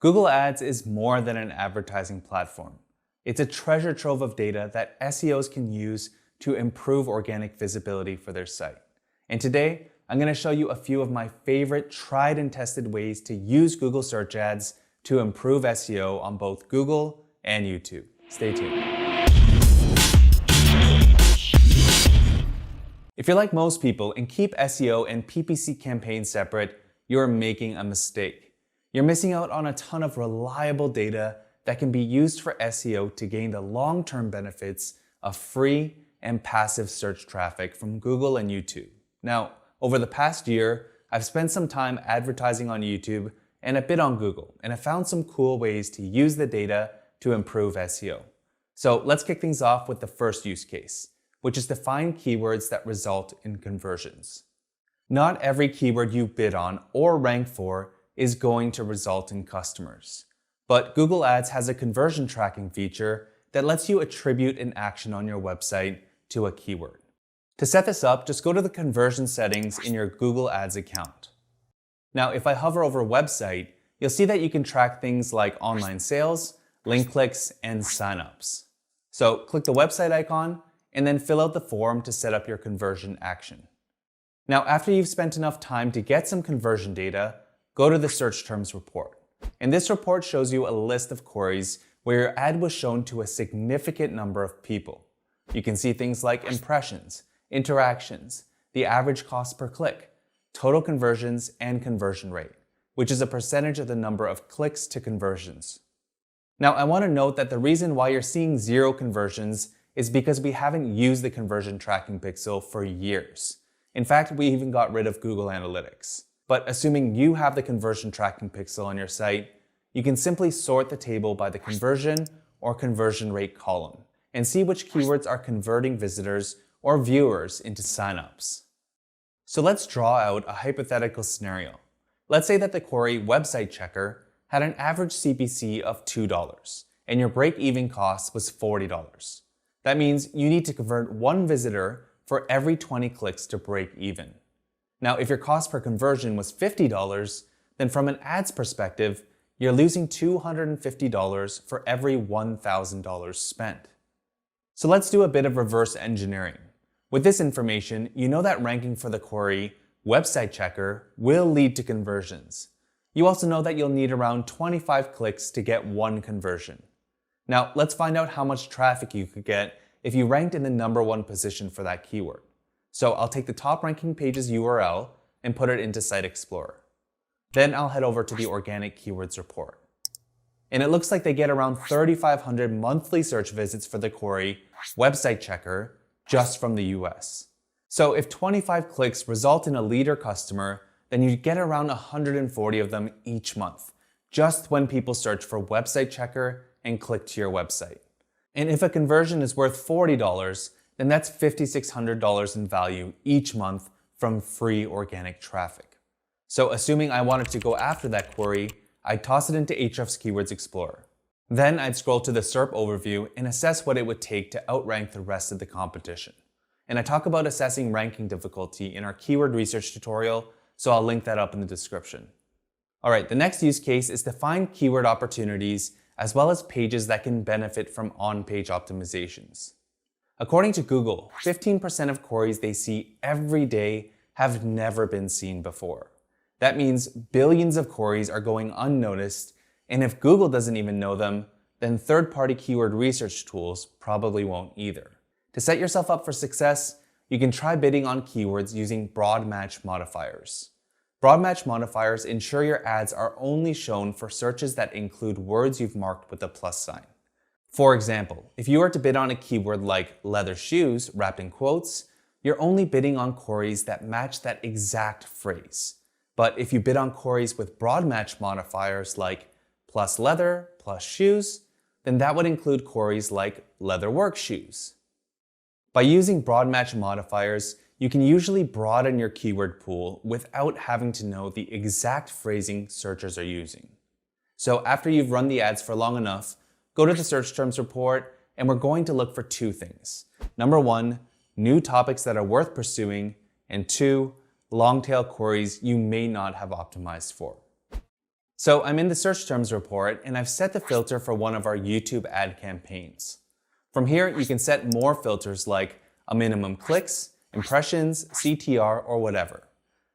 Google Ads is more than an advertising platform. It's a treasure trove of data that SEOs can use to improve organic visibility for their site. And today, I'm going to show you a few of my favorite tried and tested ways to use Google search ads to improve SEO on both Google and YouTube. Stay tuned. If you're like most people and keep SEO and PPC campaigns separate, you're making a mistake. You're missing out on a ton of reliable data that can be used for SEO to gain the long-term benefits of free and passive search traffic from Google and YouTube. Now, over the past year, I've spent some time advertising on YouTube and a bit on Google, and I found some cool ways to use the data to improve SEO. So let's kick things off with the first use case, which is to find keywords that result in conversions. Not every keyword you bid on or rank for is going to result in customers. But Google Ads has a conversion tracking feature that lets you attribute an action on your website to a keyword. To set this up, just go to the conversion settings in your Google Ads account. Now, if I hover over website, you'll see that you can track things like online sales, link clicks, and signups. So click the website icon and then fill out the form to set up your conversion action. Now, after you've spent enough time to get some conversion data, go to the search terms report. And this report shows you a list of queries where your ad was shown to a significant number of people. You can see things like impressions, interactions, the average cost per click, total conversions, and conversion rate, which is a percentage of the number of clicks to conversions. Now, I want to note that the reason why you're seeing 0 conversions is because we haven't used the conversion tracking pixel for years. In fact, we even got rid of Google Analytics. But assuming you have the conversion tracking pixel on your site, you can simply sort the table by the conversion or conversion rate column and see which keywords are converting visitors or viewers into signups. So let's draw out a hypothetical scenario. Let's say that the query website checker had an average CPC of $2 and your break-even cost was $40. That means you need to convert 1 visitor for every 20 clicks to break even. Now, if your cost per conversion was $50, then from an ads perspective, you're losing $250 for every $1,000 spent. So let's do a bit of reverse engineering. With this information, you know that ranking for the query website checker will lead to conversions. You also know that you'll need around 25 clicks to get 1 conversion. Now, let's find out how much traffic you could get if you ranked in the number 1 position for that keyword. So I'll take the top ranking page's URL and put it into Site Explorer. Then I'll head over to the organic keywords report. And it looks like they get around 3,500 monthly search visits for the query website checker just from the US. So if 25 clicks result in a leader customer, then you get around 140 of them each month, just when people search for website checker and click to your website. And if a conversion is worth $40, then that's $5,600 in value each month from free organic traffic. So assuming I wanted to go after that query, I'd toss it into Ahrefs Keywords Explorer. Then I'd scroll to the SERP overview and assess what it would take to outrank the rest of the competition. And I talk about assessing ranking difficulty in our keyword research tutorial, so I'll link that up in the description. Alright, the next use case is to find keyword opportunities as well as pages that can benefit from on-page optimizations. According to Google, 15% of queries they see every day have never been seen before. That means billions of queries are going unnoticed, and if Google doesn't even know them, then third-party keyword research tools probably won't either. To set yourself up for success, you can try bidding on keywords using broad match modifiers. Broad match modifiers ensure your ads are only shown for searches that include words you've marked with a plus sign. For example, if you were to bid on a keyword like leather shoes wrapped in quotes, you're only bidding on queries that match that exact phrase. But if you bid on queries with broad match modifiers like plus leather plus shoes, then that would include queries like leather work shoes. By using broad match modifiers, you can usually broaden your keyword pool without having to know the exact phrasing searchers are using. So after you've run the ads for long enough, go to the search terms report and we're going to look for 2 things. Number 1, new topics that are worth pursuing, and 2, long tail queries you may not have optimized for. So I'm in the search terms report and I've set the filter for one of our YouTube ad campaigns. From here, you can set more filters like a minimum clicks, impressions, CTR, or whatever.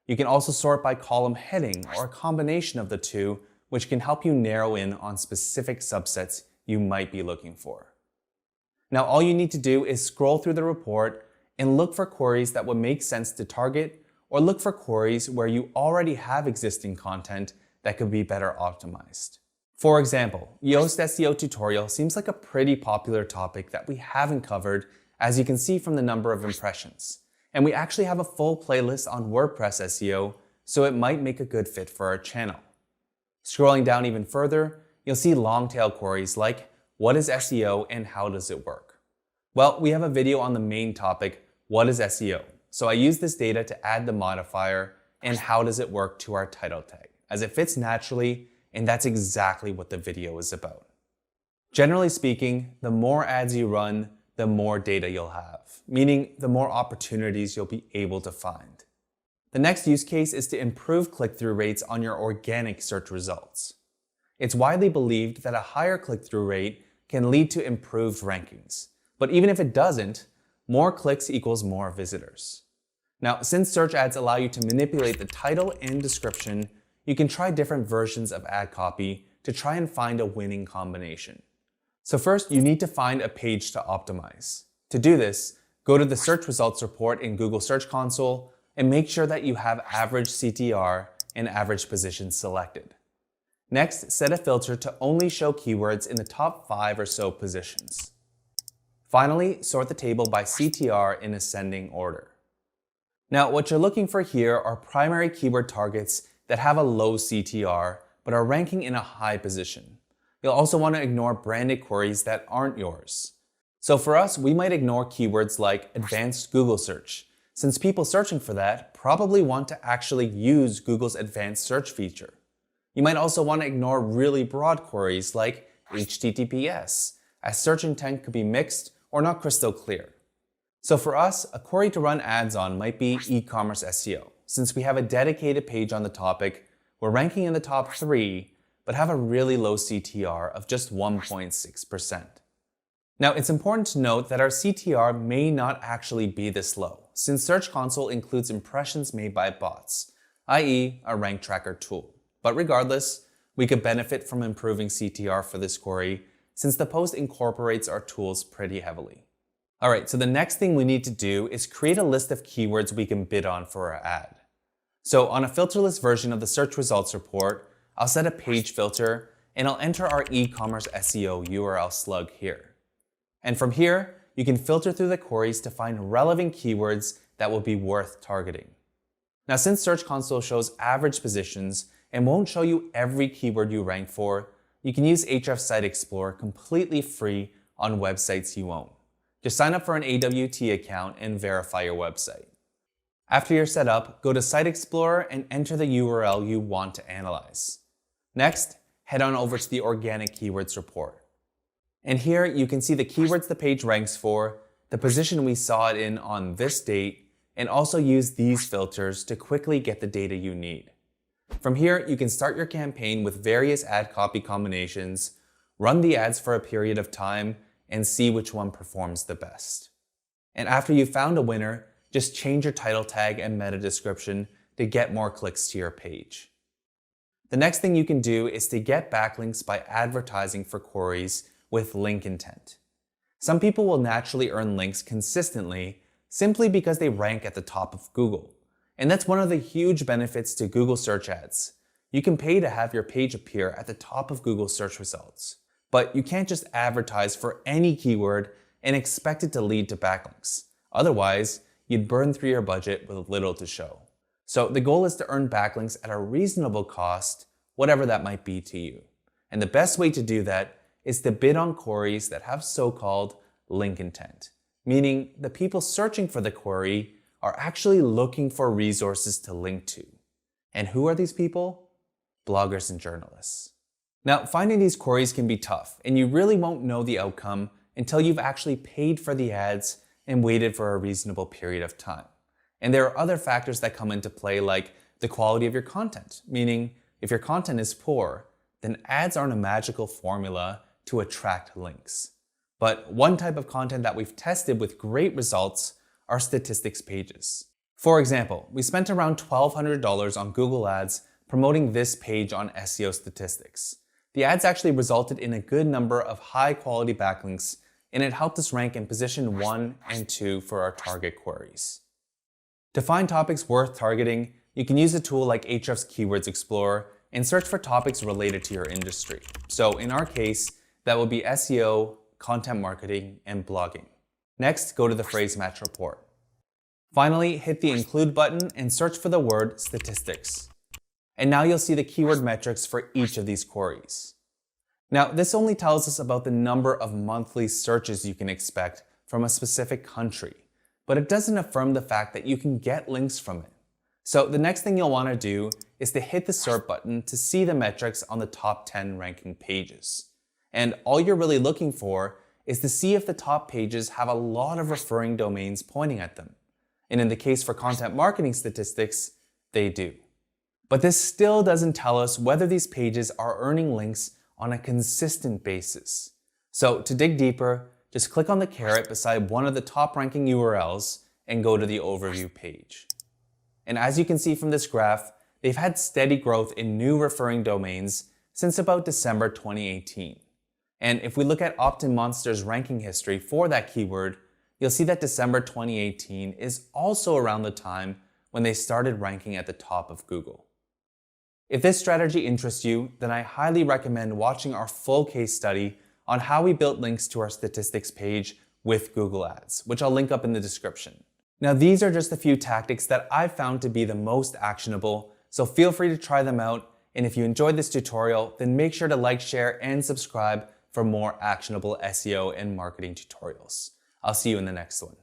You can also sort by column heading or a combination of the two, which can help you narrow in on specific subsets you might be looking for. Now, all you need to do is scroll through the report and look for queries that would make sense to target, or look for queries where you already have existing content that could be better optimized. For example, Yoast SEO tutorial seems like a pretty popular topic that we haven't covered, as you can see from the number of impressions. And we actually have a full playlist on WordPress SEO, so it might make a good fit for our channel. Scrolling down even further, you'll see long tail queries like, what is SEO and how does it work? Well, we have a video on the main topic, what is SEO? So I use this data to add the modifier and how does it work to our title tag, as it fits naturally, and that's exactly what the video is about. Generally speaking, the more ads you run, the more data you'll have, meaning the more opportunities you'll be able to find. The next use case is to improve click-through rates on your organic search results. It's widely believed that a higher click-through rate can lead to improved rankings, but even if it doesn't, more clicks equals more visitors. Now, since search ads allow you to manipulate the title and description, you can try different versions of ad copy to try and find a winning combination. So first, you need to find a page to optimize. To do this, go to the search results report in Google Search Console and make sure that you have average CTR and average positions selected. Next, set a filter to only show keywords in the top 5 or so positions. Finally, sort the table by CTR in ascending order. Now, what you're looking for here are primary keyword targets that have a low CTR but are ranking in a high position. You'll also want to ignore branded queries that aren't yours. So for us, we might ignore keywords like advanced Google search, since people searching for that probably want to actually use Google's advanced search feature. You might also want to ignore really broad queries like HTTPS, as search intent could be mixed or not crystal clear. So for us, a query to run ads on might be e-commerce SEO. Since we have a dedicated page on the topic, we're ranking in the top 3, but have a really low CTR of just 1.6%. Now, it's important to note that our CTR may not actually be this low, since Search Console includes impressions made by bots, i.e. a rank tracker tool. But regardless, we could benefit from improving CTR for this query, since the post incorporates our tools pretty heavily. Alright, so the next thing we need to do is create a list of keywords we can bid on for our ad. So on a filterless version of the search results report, I'll set a page filter and I'll enter our e-commerce SEO URL slug here. And from here, you can filter through the queries to find relevant keywords that will be worth targeting. Now, since Search Console shows average positions and won't show you every keyword you rank for, you can use Href Site Explorer completely free on websites you own. Just sign up for an AWT account and verify your website. After you're set up, go to Site Explorer and enter the URL you want to analyze. Next, head on over to the Organic Keywords report. And here you can see the keywords the page ranks for, the position we saw it in on this date, and also use these filters to quickly get the data you need. From here, you can start your campaign with various ad copy combinations, run the ads for a period of time, and see which one performs the best. And after you've found a winner, just change your title tag and meta description to get more clicks to your page. The next thing you can do is to get backlinks by advertising for queries with link intent. Some people will naturally earn links consistently simply because they rank at the top of Google. And that's one of the huge benefits to Google search ads. You can pay to have your page appear at the top of Google search results. But you can't just advertise for any keyword and expect it to lead to backlinks. Otherwise, you'd burn through your budget with little to show. So the goal is to earn backlinks at a reasonable cost, whatever that might be to you. And the best way to do that is to bid on queries that have so-called link intent, meaning the people searching for the query are actually looking for resources to link to. And who are these people? Bloggers and journalists. Now, finding these queries can be tough, and you really won't know the outcome until you've actually paid for the ads and waited for a reasonable period of time. And there are other factors that come into play, like the quality of your content, meaning if your content is poor, then ads aren't a magical formula to attract links. But one type of content that we've tested with great results are statistics pages. For example, we spent around $1,200 on Google Ads promoting this page on SEO statistics. The ads actually resulted in a good number of high-quality backlinks, and it helped us rank in position 1 and 2 for our target queries. To find topics worth targeting, you can use a tool like Ahrefs Keywords Explorer and search for topics related to your industry. So in our case, that would be SEO, content marketing, and blogging. Next, go to the phrase match report. Finally, hit the include button and search for the word statistics. And now you'll see the keyword metrics for each of these queries. Now, this only tells us about the number of monthly searches you can expect from a specific country, but it doesn't affirm the fact that you can get links from it. So the next thing you'll want to do is to hit the SERP button to see the metrics on the top 10 ranking pages. And all you're really looking for is to see if the top pages have a lot of referring domains pointing at them. And in the case for content marketing statistics, they do. But this still doesn't tell us whether these pages are earning links on a consistent basis. So to dig deeper, just click on the caret beside one of the top ranking URLs and go to the overview page. And as you can see from this graph, they've had steady growth in new referring domains since about December 2018. And if we look at OptinMonster's ranking history for that keyword, you'll see that December 2018 is also around the time when they started ranking at the top of Google. If this strategy interests you, then I highly recommend watching our full case study on how we built links to our statistics page with Google Ads, which I'll link up in the description. Now, these are just a few tactics that I've found to be the most actionable, so feel free to try them out. And if you enjoyed this tutorial, then make sure to like, share, and subscribe for more actionable SEO and marketing tutorials. I'll see you in the next one.